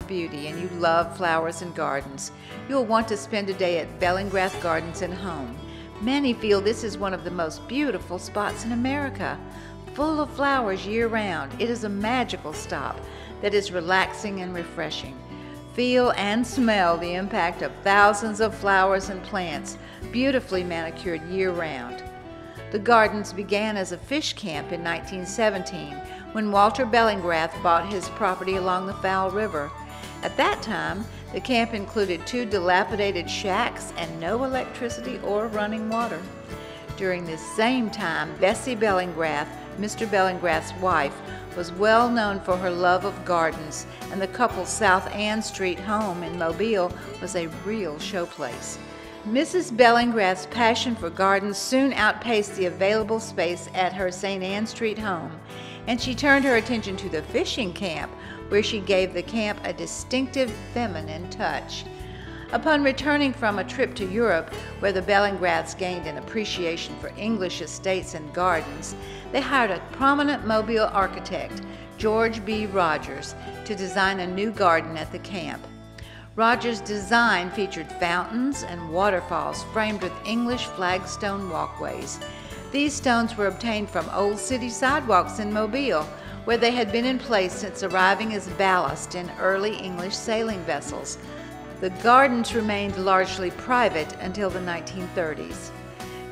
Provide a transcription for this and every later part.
beauty and you love flowers and gardens, you'll want to spend a day at Bellingrath Gardens and Home. Many feel this is one of the most beautiful spots in America. Full of flowers year-round, it is a magical stop that is relaxing and refreshing. Feel and smell the impact of thousands of flowers and plants, beautifully manicured year-round. The gardens began as a fish camp in 1917 when Walter Bellingrath bought his property along the Fowl River. At that time, the camp included 2 dilapidated shacks and no electricity or running water. During this same time, Bessie Bellingrath, Mr. Bellingrath's wife, was well known for her love of gardens, and the couple's South Ann Street home in Mobile was a real showplace. Mrs. Bellingrath's passion for gardens soon outpaced the available space at her St. Ann Street home, and she turned her attention to the fishing camp, where she gave the camp a distinctive feminine touch. Upon returning from a trip to Europe, where the Bellingraths gained an appreciation for English estates and gardens, they hired a prominent Mobile architect, George B. Rogers, to design a new garden at the camp. Rogers' design featured fountains and waterfalls framed with English flagstone walkways. These stones were obtained from old city sidewalks in Mobile, where they had been in place since arriving as ballast in early English sailing vessels. The gardens remained largely private until the 1930s.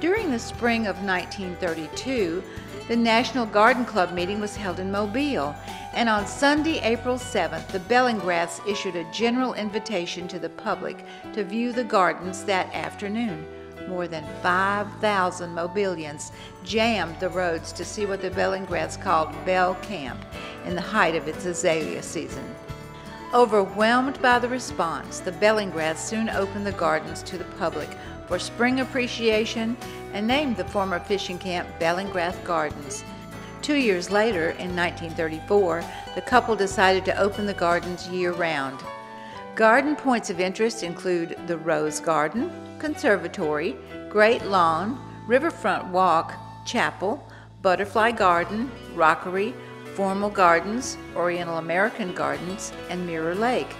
During the spring of 1932, the National Garden Club meeting was held in Mobile, and on Sunday, April 7th, the Bellingraths issued a general invitation to the public to view the gardens that afternoon. More than 5,000 Mobilians jammed the roads to see what the Bellingraths called Bell Camp in the height of its azalea season. Overwhelmed by the response, the Bellingraths soon opened the gardens to the public for spring appreciation and named the former fishing camp Bellingrath Gardens. 2 years later, in 1934, the couple decided to open the gardens year-round. Garden points of interest include the Rose Garden, Conservatory, Great Lawn, Riverfront Walk, Chapel, Butterfly Garden, Rockery, Formal Gardens, Oriental American Gardens, and Mirror Lake.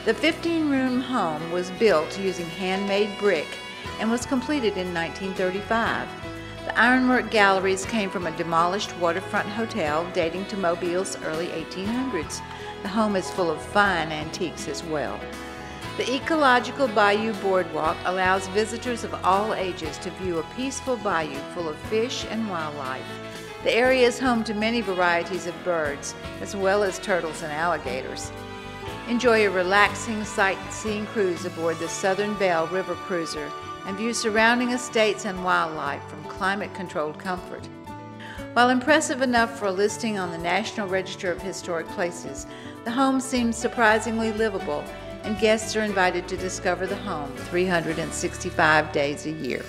The 15-room home was built using handmade brick and was completed in 1935. The ironwork galleries came from a demolished waterfront hotel dating to Mobile's early 1800s. The home is full of fine antiques as well. The Ecological Bayou Boardwalk allows visitors of all ages to view a peaceful bayou full of fish and wildlife. The area is home to many varieties of birds, as well as turtles and alligators. Enjoy a relaxing sightseeing cruise aboard the Southern Belle River Cruiser and view surrounding estates and wildlife from climate-controlled comfort. While impressive enough for a listing on the National Register of Historic Places, the home seems surprisingly livable, and guests are invited to discover the home 365 days a year.